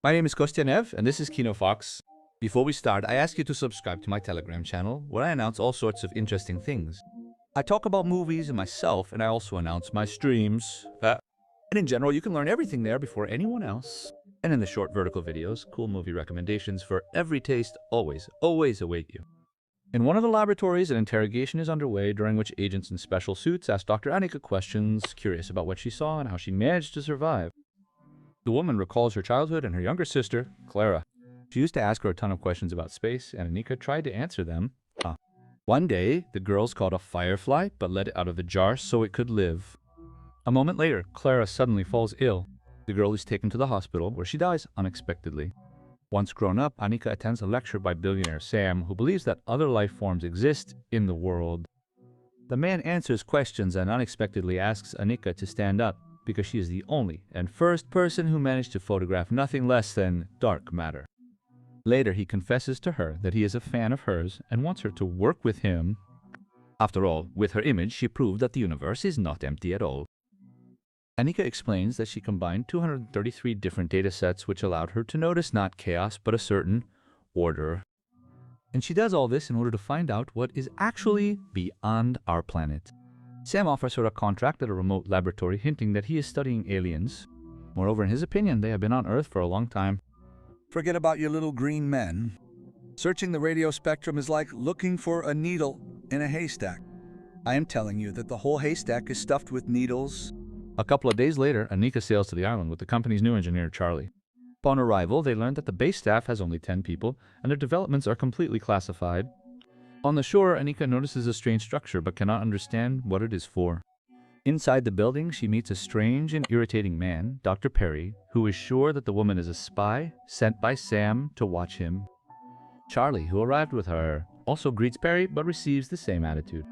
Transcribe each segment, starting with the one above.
My name is Kostyanev, and this is KinoFox. Before we start, I ask you to subscribe to my Telegram channel, where I announce all sorts of interesting things. I talk about movies and myself, and I also announce my streams. And in general, you can learn everything there before anyone else. And in the short vertical videos, cool movie recommendations for every taste always await you. In one of the laboratories, an interrogation is underway during which agents in special suits ask Dr. Annika questions, curious about what she saw and how she managed to survive. The woman recalls her childhood and her younger sister, Clara. She used to ask her a ton of questions about space, and Annika tried to answer them. One day, the girls caught a firefly, but let it out of the jar so it could live. A moment later, Clara suddenly falls ill. The girl is taken to the hospital, where she dies unexpectedly. Once grown up, Annika attends a lecture by billionaire Sam, who believes that other life forms exist in the world. The man answers questions and unexpectedly asks Annika to stand up, because she is the only and first person who managed to photograph nothing less than dark matter. Later, he confesses to her that he is a fan of hers and wants her to work with him. After all, with her image, she proved that the universe is not empty at all. Annika explains that she combined 233 different datasets, which allowed her to notice not chaos, but a certain order. And she does all this in order to find out what is actually beyond our planet. Sam offers her a contract at a remote laboratory, hinting that he is studying aliens. Moreover, in his opinion, they have been on Earth for a long time. Forget about your little green men. Searching the radio spectrum is like looking for a needle in a haystack. I am telling you that the whole haystack is stuffed with needles. A couple of days later, Annika sails to the island with the company's new engineer, Charlie. Upon arrival, they learn that the base staff has only 10 people, and their developments are completely classified. On the shore, Annika notices a strange structure but cannot understand what it is for. Inside the building, she meets a strange and irritating man, Dr. Perry, who is sure that the woman is a spy sent by Sam to watch him. Charlie, who arrived with her, also greets Perry but receives the same attitude.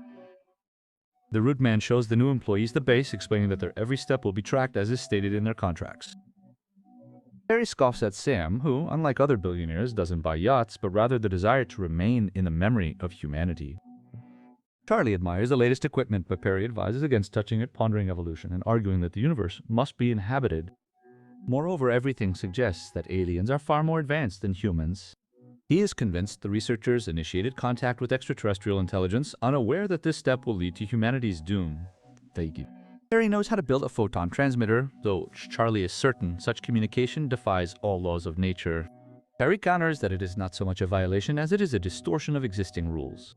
The rude man shows the new employees the base, explaining that their every step will be tracked as is stated in their contracts. Perry scoffs at Sam, who, unlike other billionaires, doesn't buy yachts, but rather the desire to remain in the memory of humanity. Charlie admires the latest equipment, but Perry advises against touching it, pondering evolution and arguing that the universe must be inhabited. Moreover, everything suggests that aliens are far more advanced than humans. He is convinced the researchers initiated contact with extraterrestrial intelligence, unaware that this step will lead to humanity's doom. Perry knows how to build a photon transmitter, though Charlie is certain such communication defies all laws of nature. Perry counters that it is not so much a violation as it is a distortion of existing rules.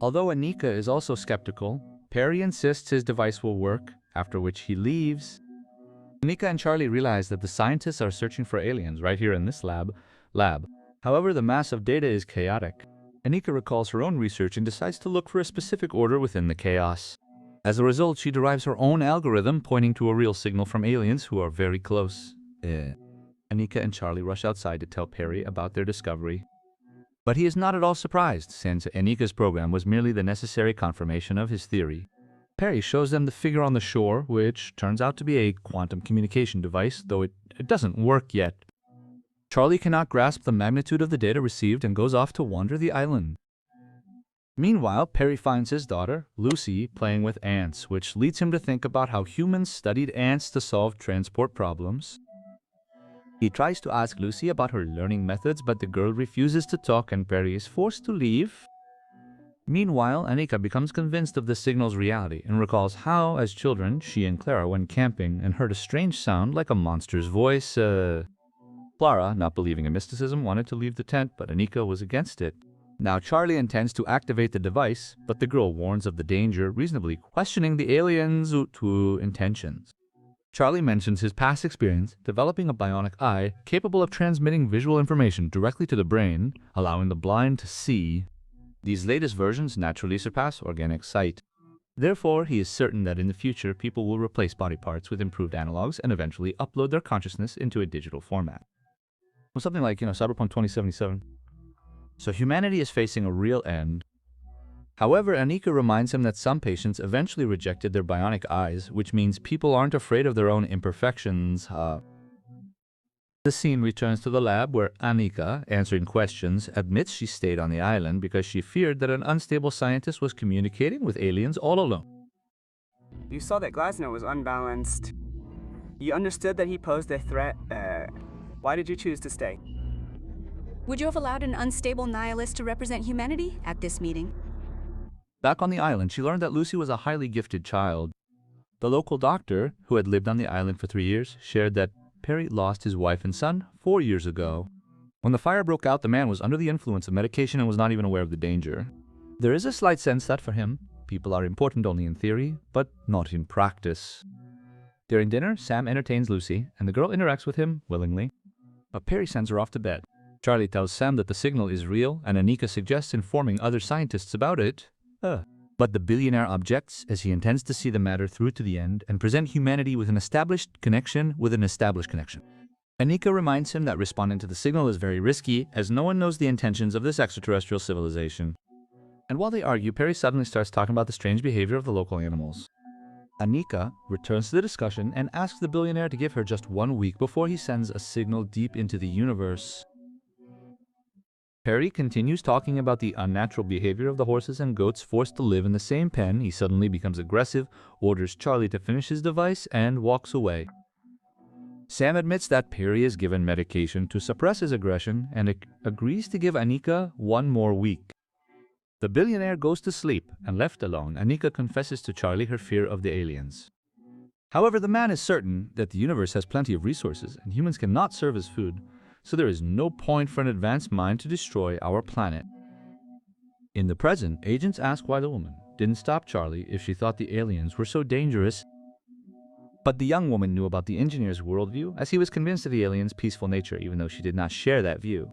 Although Annika is also skeptical, Perry insists his device will work, after which he leaves. Annika and Charlie realize that the scientists are searching for aliens right here in this lab. However, the mass of data is chaotic. Annika recalls her own research and decides to look for a specific order within the chaos. As a result, she derives her own algorithm pointing to a real signal from aliens who are very close. Annika and Charlie rush outside to tell Perry about their discovery. But he is not at all surprised, since Annika's program was merely the necessary confirmation of his theory. Perry shows them the figure on the shore, which turns out to be a quantum communication device, though it doesn't work yet. Charlie cannot grasp the magnitude of the data received and goes off to wander the island. Meanwhile, Perry finds his daughter, Lucy, playing with ants, which leads him to think about how humans studied ants to solve transport problems. He tries to ask Lucy about her learning methods, but the girl refuses to talk and Perry is forced to leave. Meanwhile, Annika becomes convinced of the signal's reality and recalls how, as children, she and Clara went camping and heard a strange sound like a monster's voice. Clara, not believing in mysticism, wanted to leave the tent, but Annika was against it. Now Charlie intends to activate the device, but the girl warns of the danger, reasonably questioning the aliens' intentions. Charlie mentions his past experience developing a bionic eye capable of transmitting visual information directly to the brain, allowing the blind to see. These latest versions naturally surpass organic sight. Therefore, he is certain that in the future, people will replace body parts with improved analogs and eventually upload their consciousness into a digital format. Well, something like, Cyberpunk 2077. So humanity is facing a real end. However, Annika reminds him that some patients eventually rejected their bionic eyes, which means people aren't afraid of their own imperfections. The scene returns to the lab where Annika, answering questions, admits she stayed on the island because she feared that an unstable scientist was communicating with aliens all alone. You saw that Glasnow was unbalanced. You understood that he posed a threat, Why did you choose to stay? Would you have allowed an unstable nihilist to represent humanity at this meeting? Back on the island, she learned that Lucy was a highly gifted child. The local doctor, who had lived on the island for 3 years, shared that Perry lost his wife and son 4 years ago. When the fire broke out, the man was under the influence of medication and was not even aware of the danger. There is a slight sense that for him, people are important only in theory, but not in practice. During dinner, Sam entertains Lucy, and the girl interacts with him willingly. But Perry sends her off to bed. Charlie tells Sam that the signal is real, and Anika suggests informing other scientists about it. But the billionaire objects, as he intends to see the matter through to the end and present humanity with an established connection with an established connection. Anika reminds him that responding to the signal is very risky, as no one knows the intentions of this extraterrestrial civilization. And while they argue, Perry suddenly starts talking about the strange behavior of the local animals. Anika returns to the discussion and asks the billionaire to give her just 1 week before he sends a signal deep into the universe. Perry continues talking about the unnatural behavior of the horses and goats forced to live in the same pen. He suddenly becomes aggressive, orders Charlie to finish his device, and walks away. Sam admits that Perry is given medication to suppress his aggression and agrees to give Anika 1 more week. The billionaire goes to sleep, and left alone, Anika confesses to Charlie her fear of the aliens. However, the man is certain that the universe has plenty of resources and humans cannot serve as food, so there is no point for an advanced mind to destroy our planet. In the present, agents ask why the woman didn't stop Charlie if she thought the aliens were so dangerous. But the young woman knew about the engineer's worldview, as he was convinced of the aliens' peaceful nature, even though she did not share that view.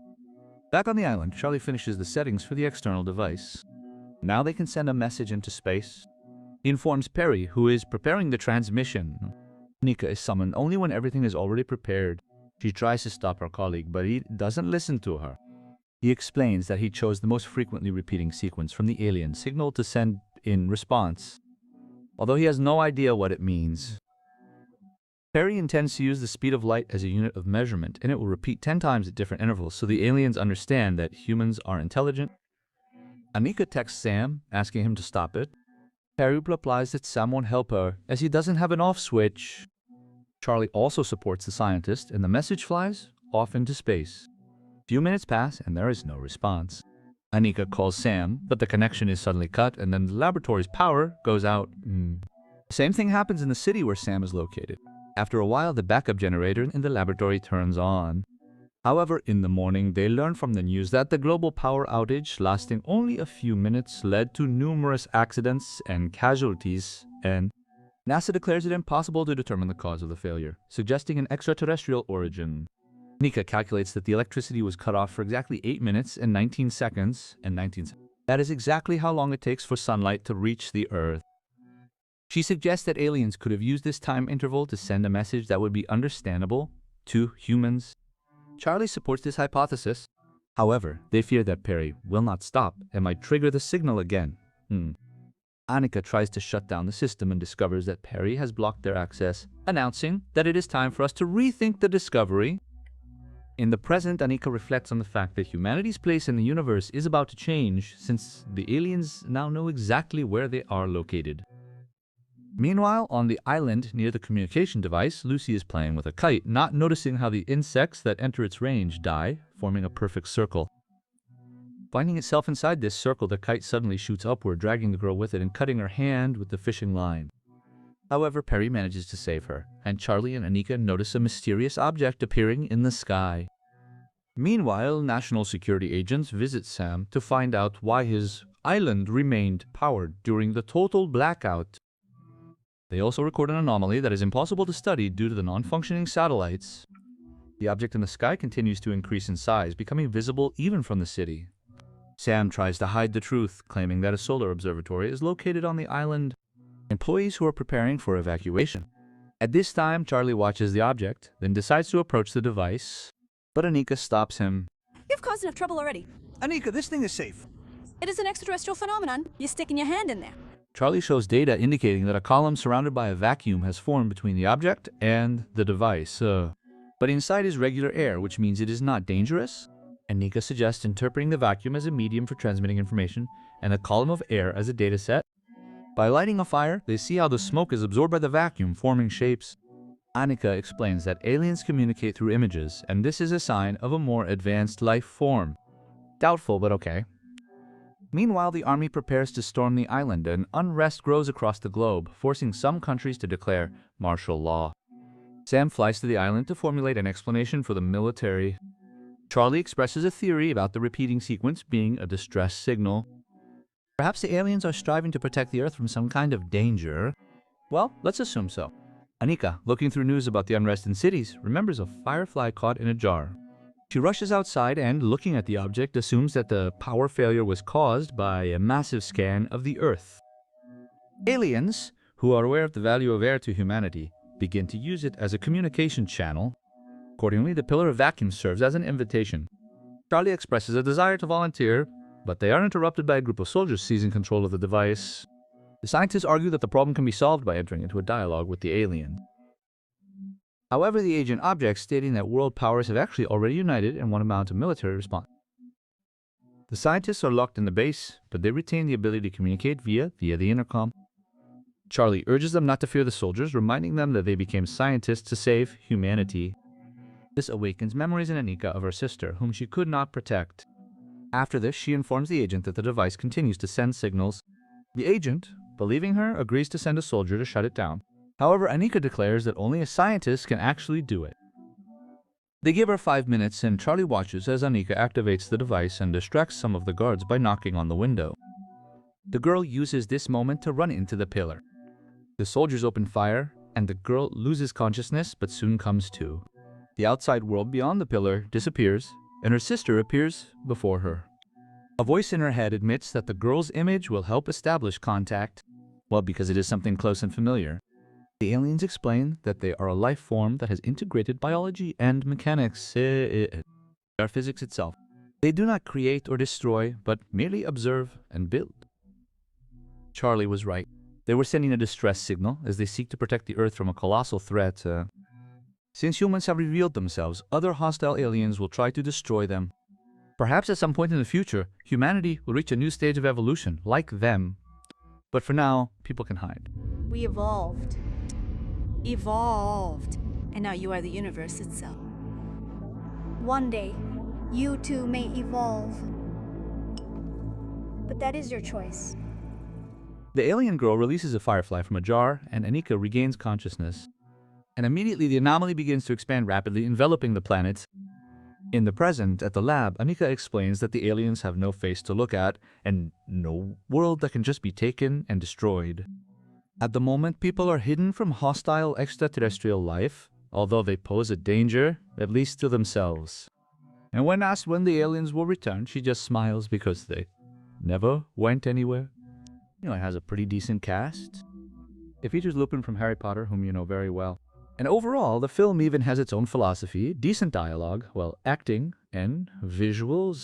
Back on the island, Charlie finishes the settings for the external device. Now they can send a message into space. He informs Perry, who is preparing the transmission. Anika is summoned only when everything is already prepared. She tries to stop her colleague, but he doesn't listen to her. He explains that he chose the most frequently repeating sequence from the alien signal to send in response, although he has no idea what it means. Perry intends to use the speed of light as a unit of measurement, and it will repeat 10 times at different intervals so the aliens understand that humans are intelligent. Anika texts Sam, asking him to stop it. Perry replies that Sam won't help her, as he doesn't have an off switch. Charlie also supports the scientist, and the message flies off into space. A few minutes pass, and there is no response. Anika calls Sam, but the connection is suddenly cut, and then the laboratory's power goes out. Same thing happens in the city where Sam is located. After a while, the backup generator in the laboratory turns on. However, in the morning, they learn from the news that the global power outage, lasting only a few minutes, led to numerous accidents and casualties, and NASA declares it impossible to determine the cause of the failure, suggesting an extraterrestrial origin. Anika calculates that the electricity was cut off for exactly 8 minutes and 19 seconds, That is exactly how long it takes for sunlight to reach the Earth. She suggests that aliens could have used this time interval to send a message that would be understandable to humans. Charlie supports this hypothesis. However, they fear that Perry will not stop and might trigger the signal again. Anika tries to shut down the system and discovers that Perry has blocked their access, announcing that it is time for us to rethink the discovery. In the present, Anika reflects on the fact that humanity's place in the universe is about to change, since the aliens now know exactly where they are located. Meanwhile, on the island near the communication device, Lucy is playing with a kite, not noticing how the insects that enter its range die, forming a perfect circle. Finding itself inside this circle, the kite suddenly shoots upward, dragging the girl with it and cutting her hand with the fishing line. However, Perry manages to save her, and Charlie and Anika notice a mysterious object appearing in the sky. Meanwhile, national security agents visit Sam to find out why his island remained powered during the total blackout. They also record an anomaly that is impossible to study due to the non-functioning satellites. The object in the sky continues to increase in size, becoming visible even from the city. Sam tries to hide the truth, claiming that a solar observatory is located on the island. Employees who are preparing for evacuation. At this time, Charlie watches the object, then decides to approach the device, but Anika stops him. You've caused enough trouble already. Anika, this thing is safe. It is an extraterrestrial phenomenon. You're sticking your hand in there. Charlie shows data indicating that a column surrounded by a vacuum has formed between the object and the device. But inside is regular air, which means it is not dangerous. Anika suggests interpreting the vacuum as a medium for transmitting information and a column of air as a data set. By lighting a fire, they see how the smoke is absorbed by the vacuum, forming shapes. Annika explains that aliens communicate through images, and this is a sign of a more advanced life form. Doubtful, but okay. Meanwhile, the army prepares to storm the island, and unrest grows across the globe, forcing some countries to declare martial law. Sam flies to the island to formulate an explanation for the military. Charlie expresses a theory about the repeating sequence being a distress signal. Perhaps the aliens are striving to protect the Earth from some kind of danger. Well, let's assume so. Annika, looking through news about the unrest in cities, remembers a firefly caught in a jar. She rushes outside and, looking at the object, assumes that the power failure was caused by a massive scan of the Earth. Aliens, who are aware of the value of air to humanity, begin to use it as a communication channel. Accordingly, the pillar of vacuum serves as an invitation. Charlie expresses a desire to volunteer, but they are interrupted by a group of soldiers seizing control of the device. The scientists argue that the problem can be solved by entering into a dialogue with the alien. However, the agent objects, stating that world powers have actually already united and want to mount a military response. The scientists are locked in the base, but they retain the ability to communicate via the intercom. Charlie urges them not to fear the soldiers, reminding them that they became scientists to save humanity. This awakens memories in Annika of her sister, whom she could not protect. After this, she informs the agent that the device continues to send signals. The agent, believing her, agrees to send a soldier to shut it down. However, Annika declares that only a scientist can actually do it. They give her 5 minutes, and Charlie watches as Annika activates the device and distracts some of the guards by knocking on the window. The girl uses this moment to run into the pillar. The soldiers open fire, and the girl loses consciousness but soon comes to. The outside world beyond the pillar disappears, and her sister appears before her. A voice in her head admits that the girl's image will help establish contact, well, because it is something close and familiar. The aliens explain that they are a life form that has integrated biology and mechanics, or physics itself. They do not create or destroy, but merely observe and build. Charlie was right. They were sending a distress signal as they seek to protect the Earth from a colossal threat. Since humans have revealed themselves, other hostile aliens will try to destroy them. Perhaps at some point in the future, humanity will reach a new stage of evolution, like them. But for now, people can hide. We evolved. Evolved. And now you are the universe itself. One day, you too may evolve. But that is your choice. The alien girl releases a firefly from a jar, and Annika regains consciousness. And immediately the anomaly begins to expand rapidly, enveloping the planet. In the present, at the lab, Annika explains that the aliens have no face to look at, and no world that can just be taken and destroyed. At the moment, people are hidden from hostile extraterrestrial life, although they pose a danger, at least to themselves. And when asked when the aliens will return, she just smiles because they never went anywhere. You know, it has a pretty decent cast. It features Lupin from Harry Potter, whom you know very well. And overall, the film even has its own philosophy, decent dialogue, well, acting, and visuals.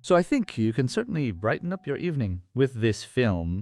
So I think you can certainly brighten up your evening with this film.